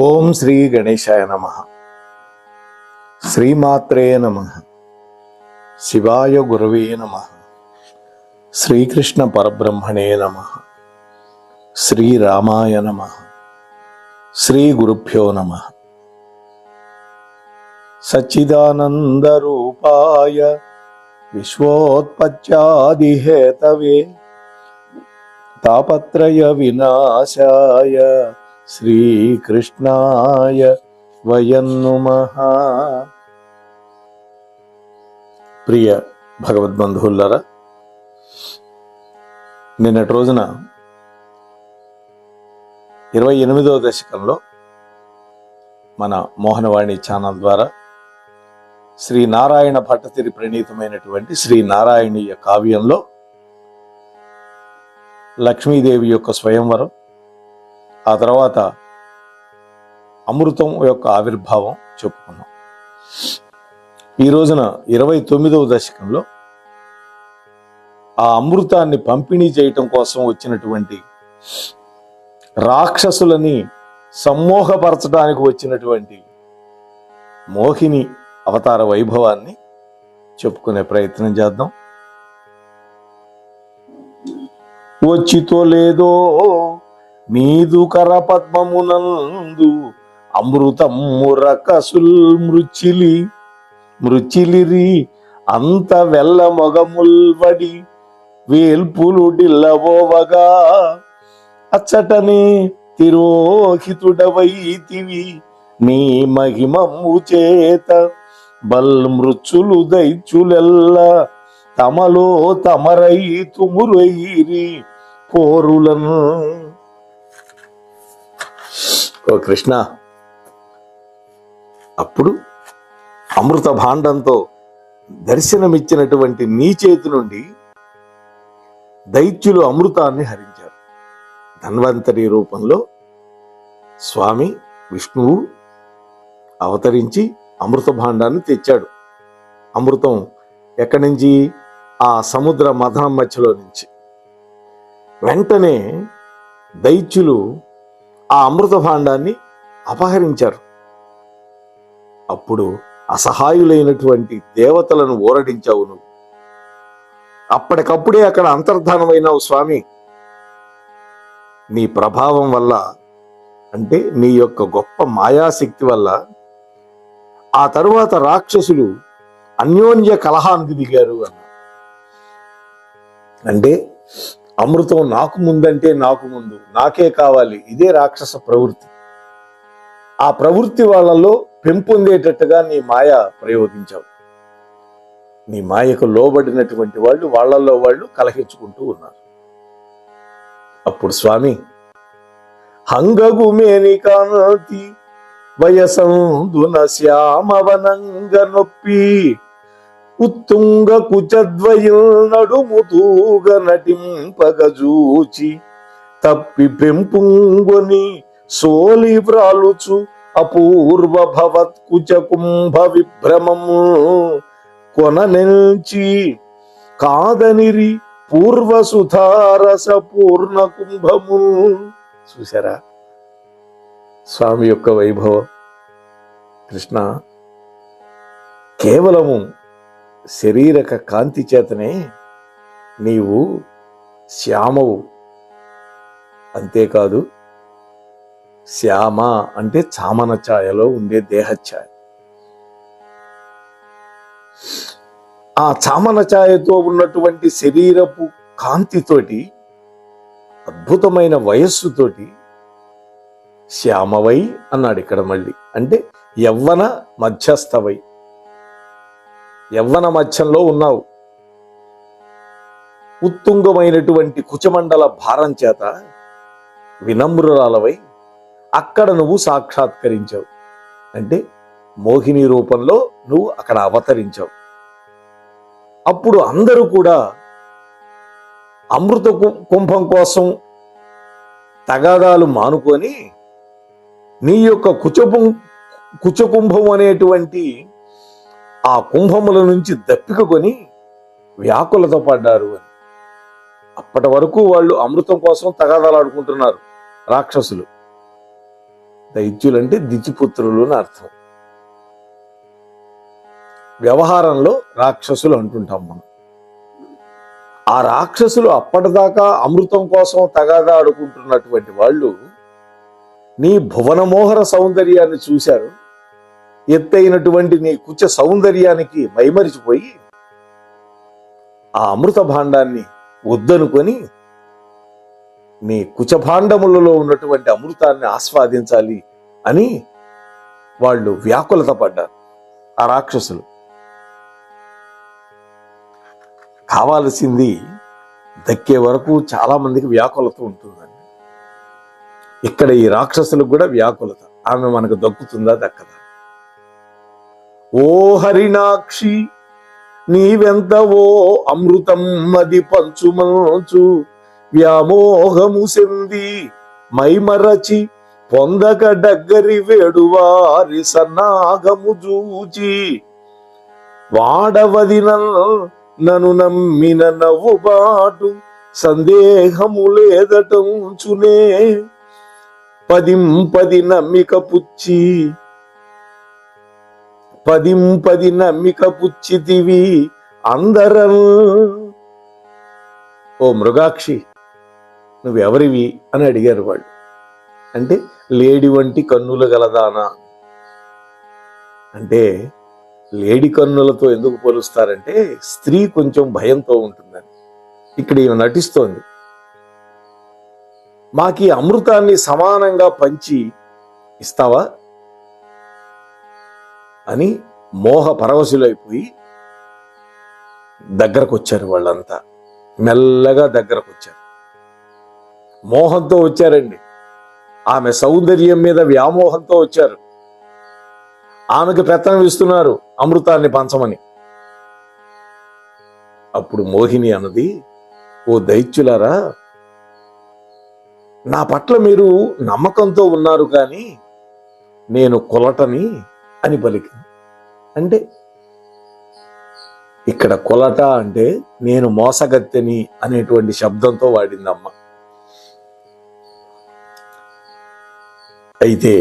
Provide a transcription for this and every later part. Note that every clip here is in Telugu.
ఓం శ్రీ గణేశాయ నమః. శ్రీమాత్రే నమః. శివాయ గురవే నమః. శ్రీకృష్ణ పరబ్రహ్మణే నమః. శ్రీరామాయ నమః. శ్రీ గురుభ్యో నమః. సచ్చిదానంద రూపాయ విశ్వోత్పత్యాదిహేతవే తాపత్రయ వినాశాయ శ్రీకృష్ణాయ వయం నమః. ప్రియ భగవద్బంధువులారా, నిన్నటి రోజున 28వ దశకంలో మన మోహనవాణి ఛానల్ ద్వారా శ్రీ నారాయణ భట్టతిరి ప్రణీతమైనటువంటి శ్రీ నారాయణీయ కావ్యంలో లక్ష్మీదేవి యొక్క స్వయంవరం, ఆ తర్వాత అమృతం యొక్క ఆవిర్భావం చెప్పుకున్నాం. ఈ రోజున 29వ దశకంలో ఆ అమృతాన్ని పంపిణీ చేయటం కోసం వచ్చినటువంటి రాక్షసులని సమ్మోహపరచడానికి వచ్చినటువంటి మోహిని అవతార వైభవాన్ని చెప్పుకునే ప్రయత్నం చేద్దాం. వచ్చితో లేదో నీదు కర పద్మమునందు అమృతము రకసుల్ మృచిలిరి అంత వెల్ల మొగముల్వడి వేల్పులు డిల్లవోవగా అచ్చటనే తిరోహితుడవైతివి నీ మహిమము చేత బల్మృచ్చులు దైత్యులెల్ల తమలో తమరై తుమురైరి పోరులను. ఓ కృష్ణ, అప్పుడు అమృత భాండంతో దర్శనమిచ్చినటువంటి నీ చేతి నుండి దైత్యులు అమృతాన్ని హరించారు. ధన్వంతరి రూపంలో స్వామి విష్ణువు అవతరించి అమృత భాండాన్ని తెచ్చాడు. అమృతం ఎక్కడి నుంచి? ఆ సముద్ర మథనం మధ్యలో నుంచి. వెంటనే దైత్యులు ఆ అమృత భాండాన్ని అపహరించారు. అప్పుడు అసహాయులైనటువంటి దేవతలను ఊరడించావు నువ్వు. అప్పటికప్పుడే అక్కడ అంతర్ధానమైనావు స్వామి. నీ ప్రభావం వల్ల, అంటే నీ యొక్క గొప్ప మాయాశక్తి వల్ల ఆ తరువాత రాక్షసులు అన్యోన్య కలహానికి దిగారు అన్న. అంటే అమృతం నాకు ముందంటే నాకు ముందు, నాకే కావాలి, ఇదే రాక్షస ప్రవృత్తి. ఆ ప్రవృత్తి వాళ్ళలో పెంపొందేటట్టుగా నీ మాయ ప్రయోగించావు. నీ మాయకు లోబడినటువంటి వాళ్ళు వాళ్ళల్లో వాళ్ళు కలహించుకుంటూ ఉన్నారు. అప్పుడు స్వామి, హంగగు మేని కాంతి వయసందున శ్యామవనంగ నొప్పి ఉత్తుంగ కుచద్వయం నడుముతూగ నటింపగజూచి తప్పి పెంపుంగొని సోలి వ్రాలుచు అపూర్వ భవత్ కుచ కుంభ విభ్రమము కొననెల్చి కాదనిరి పూర్వసుధారస పూర్ణ కుంభము. చూసారా స్వామి యొక్క వైభవం? కృష్ణ, కేవలము శరీరక కాంతి చేతనే నీవు శ్యామవు. అంతేకాదు, శ్యామ అంటే చామన ఛాయలో ఉండే దేహఛాయ. ఆ చామన ఛాయతో ఉన్నటువంటి శరీరపు కాంతితోటి, అద్భుతమైన వయస్సుతోటి శ్యామవై అన్నాడు ఇక్కడ మళ్ళీ. అంటే యవ్వన మధ్యస్థవై, యవ్వన మధ్యంలో ఉన్నావు. ఉత్తుంగమైనటువంటి కుచమండల భారం చేత వినమ్రురాలవై అక్కడ నువ్వు సాక్షాత్కరించావు. అంటే మోహిని రూపంలో నువ్వు అక్కడ అవతరించావు. అప్పుడు అందరూ కూడా అమృత కుంభం కోసం తగాదాలు మానుకొని నీ యొక్క కుచకుంభం అనేటువంటి ఆ కుంభముల నుంచి దప్పికొని వ్యాకులత పడ్డారు అని. అప్పటి వరకు వాళ్ళు అమృతం కోసం తగాదాలు ఆడుకుంటున్నారు రాక్షసులు. దైత్యులంటే దితిపుత్రులు అని అర్థం. వ్యవహారంలో రాక్షసులు అంటుంటాం మనం. ఆ రాక్షసులు అప్పటిదాకా అమృతం కోసం తగాదా ఆడుకుంటున్నటువంటి వాళ్ళు నీ భువనమోహర సౌందర్యాన్ని చూశారు. ఎత్తైనటువంటి నీ కుచ సౌందర్యానికి మైమరిచిపోయి ఆ అమృత భాండాన్ని వద్దనుకొని నీ కుచభాండములలో ఉన్నటువంటి అమృతాన్ని ఆస్వాదించాలి అని వాళ్ళు వ్యాకులత పడ్డారు. ఆ రాక్షసులు కావాల్సింది దక్కే వరకు చాలా మందికి వ్యాకులత ఉంటుందండి. ఇక్కడ ఈ రాక్షసులకు కూడా వ్యాకులత. ఆమె మనకు దక్కుతుందా దక్కదా? ఓ హరిణాక్షి నీవెంతవో అమృతం మది పంచుమంచు వ్యామోహము సెంది మైమరచి పొందక డగ్గరి వేడువారి సన్నాగము జూచి వాడవదిన నను నమ్మిన నవ్వుబాటు సందేహము లేదటంచునే పదింపది నమ్మిక పుచ్చితివి అందరం. ఓ మృగాక్షి నువ్వెవరివి అని అడిగారు వాళ్ళు. అంటే లేడి వంటి కన్నులు గలదానా అంటే, లేడి కన్నులతో ఎందుకు పోలుస్తారంటే స్త్రీ కొంచెం భయంతో ఉంటుందని. ఇక్కడ ఈమె నటిస్తోంది. మాకీ అమృతాన్ని సమానంగా పంచి ఇస్తావా అని మోహ పరవశులైపోయి దగ్గరకు వచ్చారు. వాళ్ళంతా మెల్లగా దగ్గరకు వచ్చారు. మోహంతో వచ్చారండి. ఆమె సౌందర్యం మీద వ్యామోహంతో వచ్చారు. ఆమెకు పెత్తనం ఇస్తున్నారు అమృతాన్ని పంచమని. అప్పుడు మోహిని అన్నది, ఓ దైత్యులారా, నా పట్ల మీరు నమ్మకంతో ఉన్నారు కానీ నేను కొలటని అని పలికింది. అంటే ఇక్కడ కొలట అంటే నేను మోసగత్తెని అనేటువంటి శబ్దంతో వాడిందమ్మ. అయితే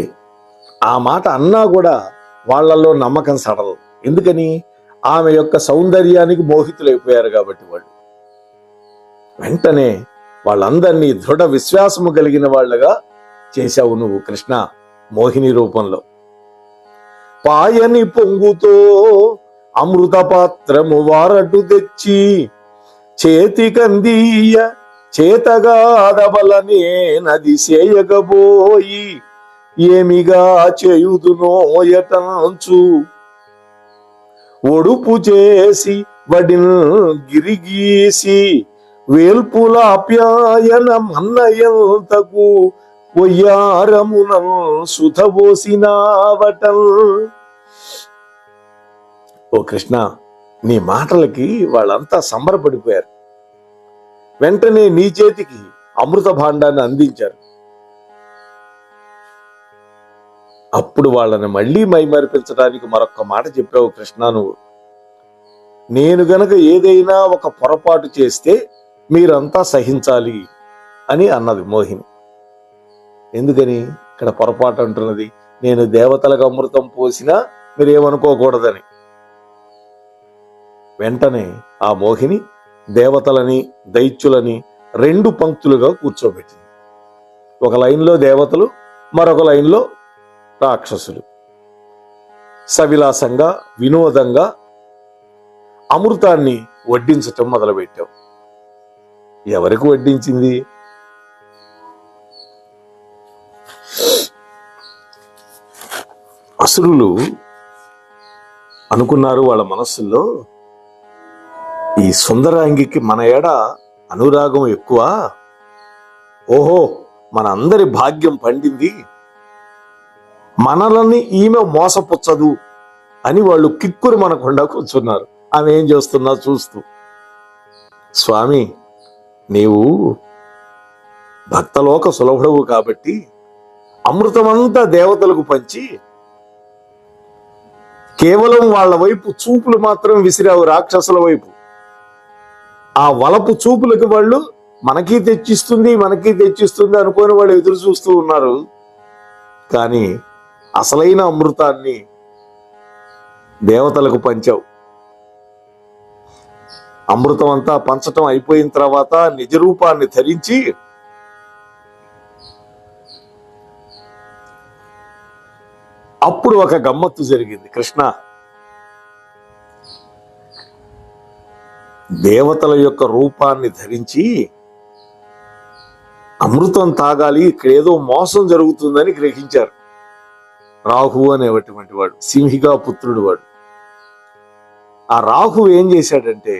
ఆ మాట అన్నా కూడా వాళ్ళల్లో నమ్మకం సడలు. ఎందుకని? ఆమె యొక్క సౌందర్యానికి మోహితులైపోయారు కాబట్టి వాళ్ళు. వెంటనే వాళ్ళందరినీ దృఢ విశ్వాసము కలిగిన వాళ్ళగా చేశావు నువ్వు కృష్ణ మోహిని రూపంలో. పాయని పొంగుతో అమృత పాత్రము వారటు తెచ్చి చేతికందీయ చేతగాదబలనే నది చేయగబోయి ఏమిగా చేయుదునోయటంచు ఒడుపు చేసి వడిన్ గిరిగీసి వేల్పులాప్యాయన మన్నయంతకు ఒయ్యారమునం సుధబోసినావటం. ఓ కృష్ణ, నీ మాటలకి వాళ్ళంతా సంబరపడిపోయారు. వెంటనే నీ చేతికి అమృత భాండాన్ని అందించారు. అప్పుడు వాళ్ళని మళ్ళీ మైమరిపించడానికి మరొక్క మాట చెప్పావు కృష్ణ నువ్వు. నేను గనక ఏదైనా ఒక పొరపాటు చేస్తే మీరంతా సహించాలి అని అన్నది మోహిని. ఎందుకని ఇక్కడ పొరపాటు అంటున్నది? నేను దేవతలకు అమృతం పోసినా మీరేమనుకోకూడదని. వెంటనే ఆ మోహిని దేవతలని దైత్యులని 2 పంక్తులుగా కూర్చోబెట్టింది. ఒక లైన్లో దేవతలు, మరొక లైన్లో రాక్షసులు. సవిలాసంగా వినోదంగా అమృతాన్ని వడ్డించటం మొదలుపెట్టావు. ఎవరికి వడ్డించింది? అసురులు అనుకున్నారు వాళ్ళ మనస్సుల్లో, ఈ సుందరాంగికి మన ఏడ అనురాగం ఎక్కువ, ఓహో మన అందరి భాగ్యం పండింది, మనలని ఈమె మోసపుచ్చదు అని వాళ్ళు కిక్కురు మనకుండా కూర్చున్నారు. ఆమె ఏం చేస్తున్నా చూస్తూ. స్వామి, నీవు భక్తలోక సులభుడవు కాబట్టి అమృతమంతా దేవతలకు పంచి కేవలం వాళ్ళ వైపు చూపులు మాత్రం విసిరావు రాక్షసుల వైపు. ఆ వలపు చూపులకు వాళ్ళు మనకీ తెచ్చిస్తుంది అనుకొని వాళ్ళు ఎదురు చూస్తూ ఉన్నారు. కానీ అసలైన అమృతాన్ని దేవతలకు పంచావు. అమృతం అంతా పంచటం అయిపోయిన తర్వాత నిజ రూపాన్ని ధరించి అప్పుడు ఒక గమ్మత్తు జరిగింది. కృష్ణ, దేవతల యొక్క రూపాన్ని ధరించి అమృతం తాగాలి, ఇక్కడేదో మోసం జరుగుతుందని గ్రహించారు. రాహు అనేటువంటి వాడు, సింహిగా పుత్రుడు వాడు. ఆ రాహు ఏం చేశాడంటే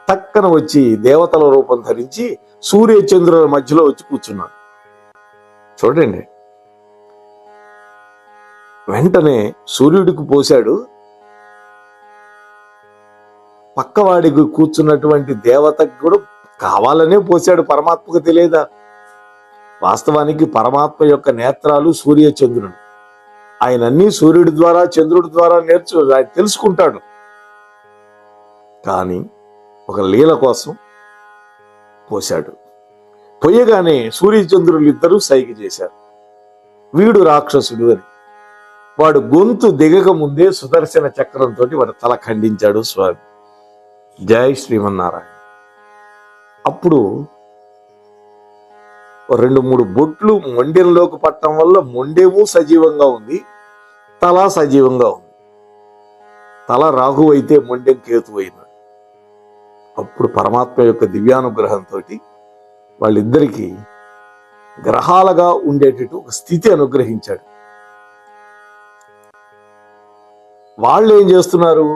టక్కన వచ్చి దేవతల రూపం ధరించి సూర్య చంద్రుల మధ్యలో వచ్చి కూర్చున్నాడు. చూడండి, వెంటనే సూర్యుడికి పోశాడు. పక్కవాడికి కూర్చున్నటువంటి దేవతకు కూడా కావాలనే పోశాడు. పరమాత్మకు తెలియదా? వాస్తవానికి పరమాత్మ యొక్క నేత్రాలు సూర్య చంద్రుడు. ఆయన అన్ని సూర్యుడి ద్వారా చంద్రుడి ద్వారా ఆయన తెలుసుకుంటాడు. కానీ ఒక లీల కోసం పోశాడు. పోయగానే సూర్యచంద్రులు ఇద్దరూ సైగ చేశారు, వీడు రాక్షసుడు అని. వాడు గొంతు దిగక ముందే సుదర్శన చక్రంతో వాడు తల ఖండించాడు స్వామి. జై శ్రీమన్నారాయణ. అప్పుడు 2-3 బొట్లు మొండెంలోకి పట్టడం వల్ల మొండేమూ సజీవంగా ఉంది, తల సజీవంగా ఉంది. తల రాహు అయితే మొండెం కేతు అయినాడు. అప్పుడు పరమాత్మ యొక్క దివ్యానుగ్రహంతో వాళ్ళిద్దరికీ గ్రహాలుగా ఉండేటట్టు ఒక స్థితి అనుగ్రహించాడు. వాళ్ళు ఏం చేస్తున్నారు?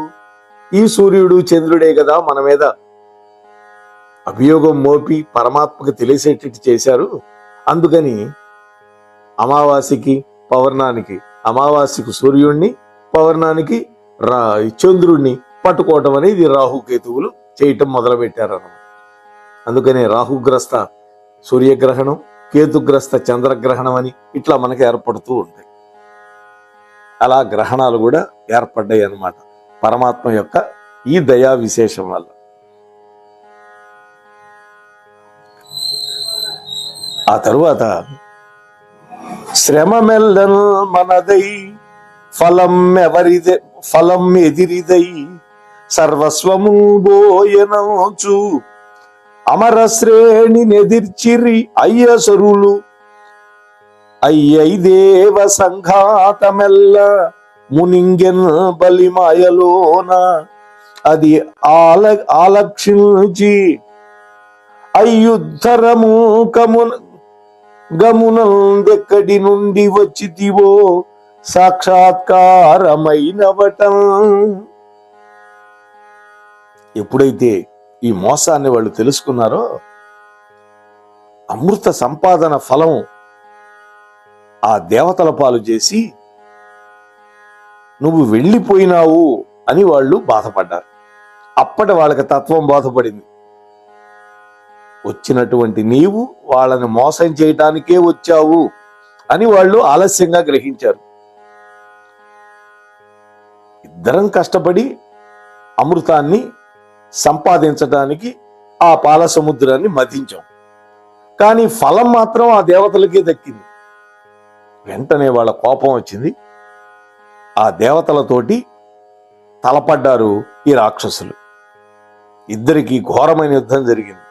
ఈ సూర్యుడు చంద్రుడే కదా మన మీద అభియోగం మోపి పరమాత్మకు తెలిసేటట్టు చేశారు. అందుకని అమావాస్యకి పౌర్ణానికి, అమావాస్యకు సూర్యుడిని, పౌర్ణానికి చంద్రుడిని పట్టుకోవటం అనేది రాహుకేతువులు చేయటం మొదలుపెట్టారన్నమాట. అందుకనే రాహుగ్రస్త సూర్యగ్రహణం, కేతుగ్రస్త చంద్రగ్రహణం అని ఇట్లా మనకి ఏర్పడుతూ ఉంటాయి. అలా గ్రహణాలు కూడా ఏర్పడ్డాయి అన్నమాట పరమాత్మ యొక్క ఈ దయా విశేషం వల్ల. ఆ తరువాత శ్రమమెల్లన్ మనదై ఫలం ఎదిరిదై సర్వస్వము బోయనంచు అమర శ్రేణి నెదిర్చిరి అయ్యసరులు అయ్యైదేవ సంఘాతమెల్ల మునింగెన్ బలిమాయలోన అది ఆలక్షించి అయ్యుద్ధరము గమునందెక్కడి నుండి వచ్చితివో సాక్షాత్కారమైనవటం. ఎప్పుడైతే ఈ మోసాన్ని వాళ్ళు తెలుసుకున్నారో, అమృత సంపాదన ఫలం ఆ దేవతల పాలు చేసి నువ్వు వెళ్ళిపోయినావు అని వాళ్ళు బాధపడ్డారు. అప్పటి వాళ్ళకి తత్వం బాధపడింది. వచ్చినటువంటి నీవు వాళ్ళని మోసం చేయటానికే వచ్చావు అని వాళ్ళు ఆలస్యంగా గ్రహించారు. ఇద్దరం కష్టపడి అమృతాన్ని సంపాదించడానికి ఆ పాల సముద్రాన్ని మధించాం, కానీ ఫలం మాత్రం ఆ దేవతలకే దక్కింది. వెంటనే వాళ్ళ కోపం వచ్చింది. ఆ దేవతలతోటి తలపడ్డారు ఈ రాక్షసులు. ఇద్దరికి ఘోరమైన యుద్ధం జరిగింది.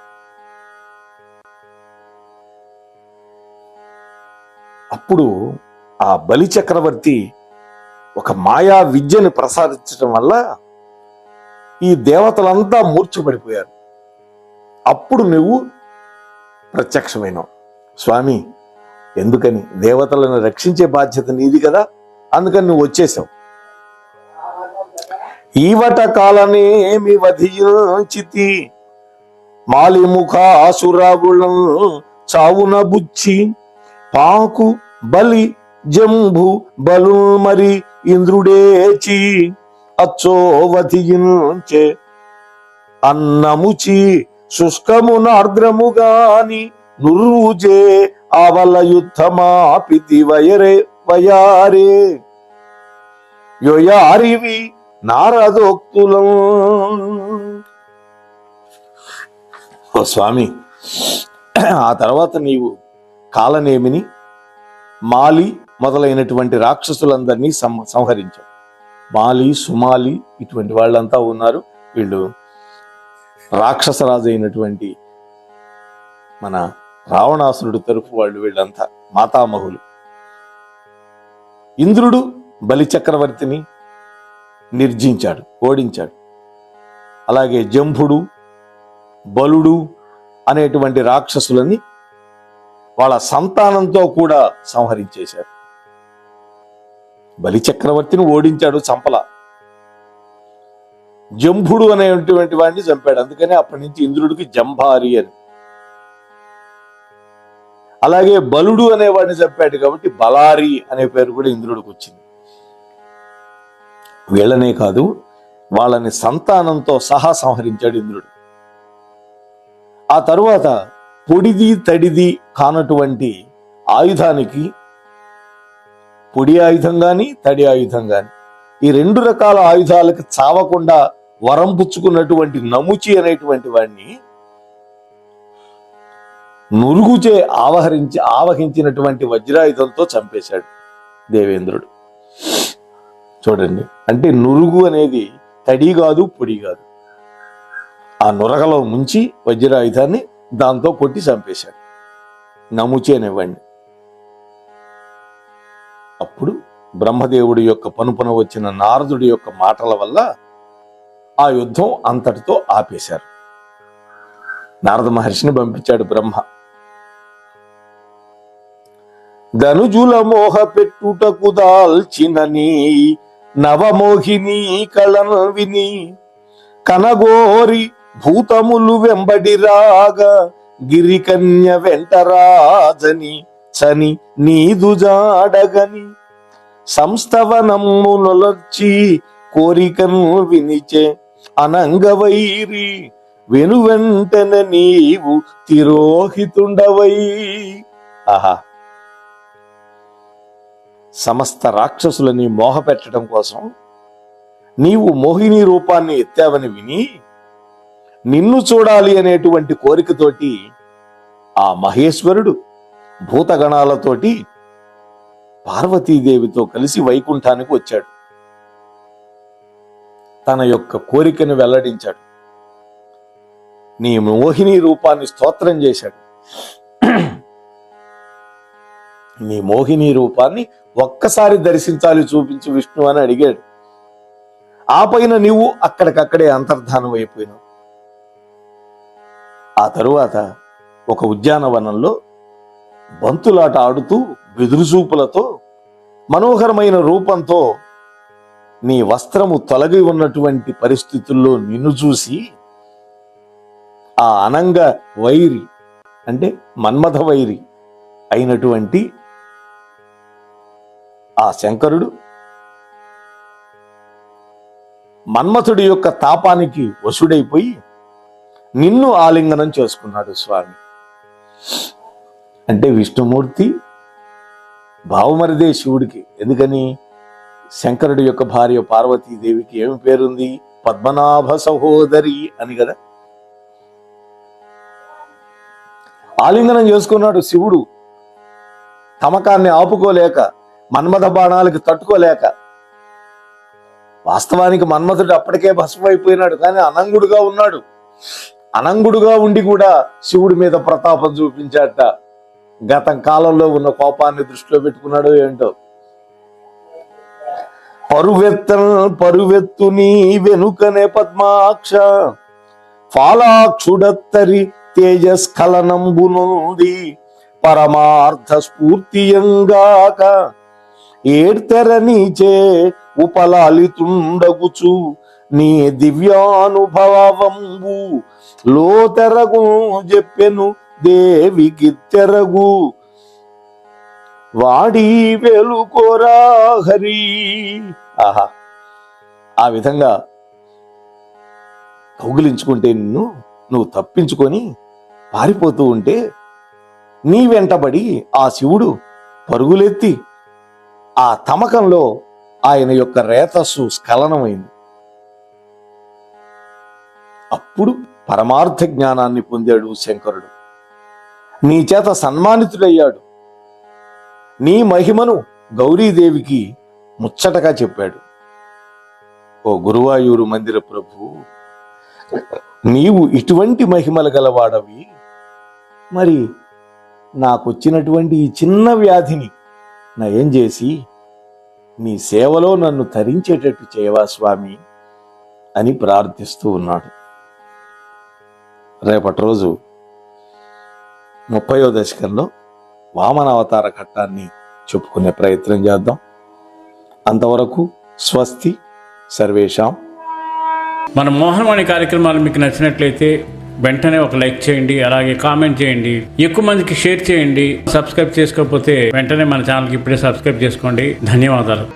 అప్పుడు ఆ బలి చక్రవర్తి ఒక మాయా విద్యను ప్రసాదించడం వల్ల ఈ దేవతలంతా మూర్ఛపడిపోయారు. అప్పుడు నువ్వు ప్రత్యక్షమైనావు. స్వామి, ఎందుకని? దేవతలను రక్షించే బాధ్యత నీది కదా, అందుకని నువ్వు వచ్చేసావు. ఈవట కాలనేమి వధించితి మాలిముఖాసురాగుళం చావున బుచ్చి పాకు బలి జంభు బలు మరి ఇంద్రుడేచి అచ్చో వధించే అన్నముచి శుష్కమునార్ద్రము గాని నురుజే అవల యుద్ధమాపితి వయారే యొయారివి నారదోక్తులం. ఓ స్వామి, ఆ తర్వాత నీవు కాలనేమిని, మాలి మొదలైనటువంటి రాక్షసులందరినీ సంహరించాడు. మాలి, సుమాలి ఇటువంటి వాళ్ళంతా ఉన్నారు. వీళ్ళు రాక్షసరాజు అయినటువంటి మన రావణాసురుడు తరఫు వాళ్ళు, వీళ్ళంతా మాతామహులు. ఇంద్రుడు బలి చక్రవర్తిని నిర్జించాడు, ఓడించాడు. అలాగే జంభుడు, బలుడు అనేటువంటి రాక్షసులని వాళ్ళ సంతానంతో కూడా సంహరించేశారు. బలి చక్రవర్తిని ఓడించాడు, చంపల. జంభుడు అనేటువంటి వాడిని చంపాడు. అందుకని అప్పటి నుంచి ఇంద్రుడికి జంభారి అని. అలాగే బలుడు అనేవాడిని చంపాడు కాబట్టి బలారి అనే పేరు కూడా ఇంద్రుడికి వచ్చింది. వీళ్ళనే కాదు, వాళ్ళని సంతానంతో సహా సంహరించాడు ఇంద్రుడు. ఆ తరువాత పొడిది తడిది కానటువంటి ఆయుధానికి, పొడి ఆయుధం గాని తడి ఆయుధం గాని, ఈ రెండు రకాల ఆయుధాలకు చావకుండా వరం పుచ్చుకున్నటువంటి నముచి అనేటువంటి వాడిని నురుగుచే ఆవహించినటువంటి వజ్రాయుధంతో చంపేశాడు దేవేంద్రుడు. చూడండి, అంటే నురుగు అనేది తడి కాదు, పొడి కాదు. ఆ నురగలో ముంచి వజ్రాయుధాన్ని దాంతో కొట్టి చంపేశాడు నముచి అనేవాడిని. అప్పుడు బ్రహ్మదేవుడి యొక్క పనుపన వచ్చిన నారదుడి యొక్క మాటల వల్ల ఆ యుద్ధం అంతటితో ఆపేశారు. నారద మహర్షిని పంపించాడు బ్రహ్మ. ధనుజుల మోహ పెట్టుటకు దాల్చినని నవమోహిని కళను విని కనగోరి భూతములు వెంబడి రాగా గిరికన్య వెంటరాజని చని నీదు జాడగని సంస్థవనములొచ్చి కోరికను వినిచే అనంగవైరి వెనువెంటన నీవు తిరోహితుండవై. ఆహా, సమస్త రాక్షసులని మోహపెట్టడం కోసం నీవు మోహిని రూపాన్ని ఎత్తావని విని నిన్ను చూడాలి అనేటువంటి కోరికతోటి ఆ మహేశ్వరుడు భూతగణాలతోటి పార్వతీదేవితో కలిసి వైకుంఠానికి వచ్చాడు. తన యొక్క కోరికను వెల్లడించాడు. నీ మోహిని రూపాన్ని స్తోత్రం చేశాడు. నీ మోహిని రూపాన్ని ఒక్కసారి దర్శించాలి, చూపించు విష్ణు అని అడిగాడు. ఆ పైన నీవు అక్కడికక్కడే అంతర్ధానం అయిపోయినావు. ఆ తరువాత ఒక ఉద్యానవనంలో బంతులాట ఆడుతూ బెదురుచూపులతో మనోహరమైన రూపంతో నీ వస్త్రము తొలగి ఉన్నటువంటి పరిస్థితుల్లో నిన్ను చూసి ఆ అనంగ వైరి అంటే మన్మథ వైరి అయినటువంటి ఆ శంకరుడు మన్మథుడి యొక్క తాపానికి వశుడైపోయి నిన్ను ఆలింగనం చేసుకున్నాడు స్వామి. అంటే విష్ణుమూర్తి భావమరిదే శివుడికి. ఎందుకని? శంకరుడి యొక్క భార్య పార్వతీదేవికి ఏమి పేరుంది? పద్మనాభ సహోదరి అని కదా. ఆలింగనం చేసుకున్నాడు శివుడు. తమకాన్ని ఆపుకోలేక, మన్మథ బాణాలకి తట్టుకోలేక. వాస్తవానికి మన్మథుడు అప్పటికే భస్మైపోయినాడు, కానీ అనంగుడుగా ఉన్నాడు. అనంగుడుగా ఉండి కూడా శివుడి మీద ప్రతాపం చూపించాట. గతం కాలంలో ఉన్న కోపాన్ని దృష్టిలో పెట్టుకున్నాడో ఏంటో. పరువెత్తు నీ వెనుకనే పద్మాక్ష ఫాలాక్షుడత్తరి తేజస్ఖలనంబునుంది పరమార్థ స్ఫూర్తియంగాక ఏడ్తెర నీచే ఉపలాలితుండగుచు నీ దివ్యానుభవంబు లోతెరగు చెప్పెను దేవికి తెరగు వాడి వెలుకోరా హరి. ఆహా, ఆ విధంగా కౌగిలించుకుంటే నువ్వు తప్పించుకొని పారిపోతూ ఉంటే నీ వెంటబడి ఆ శివుడు పరుగులెత్తి ఆ తమకంలో ఆయన యొక్క రేతస్సు స్ఖలనమైంది. అప్పుడు పరమార్థ జ్ఞానాన్ని పొందాడు శంకరుడు. నీ చేత సన్మానితుడయ్యాడు. నీ మహిమను గౌరీదేవికి ముచ్చటగా చెప్పాడు. ఓ గురువాయూరు మందిర ప్రభు, నీవు ఇటువంటి మహిమలు గలవాడవి, మరి నాకొచ్చినటువంటి ఈ చిన్న వ్యాధిని నయం చేసి నీ సేవలో నన్ను తరించేటట్టు చేయవా స్వామి అని ప్రార్థిస్తూ ఉన్నాడు. రేపటి రోజు 30వ దశకంలో వామనావతార ఘట్టాన్ని చెప్పుకునే ప్రయత్నం చేద్దాం. అంతవరకు స్వస్తి సర్వేషాం. మన మోహనవాణి కార్యక్రమాలు మీకు నచ్చినట్లయితే వెంటనే ఒక లైక్ చేయండి, అలాగే కామెంట్ చేయండి, ఎక్కువ మందికి షేర్ చేయండి. సబ్స్క్రైబ్ చేసుకోకపోతే వెంటనే మన ఛానల్కి ఇప్పుడే సబ్స్క్రైబ్ చేసుకోండి. ధన్యవాదాలు.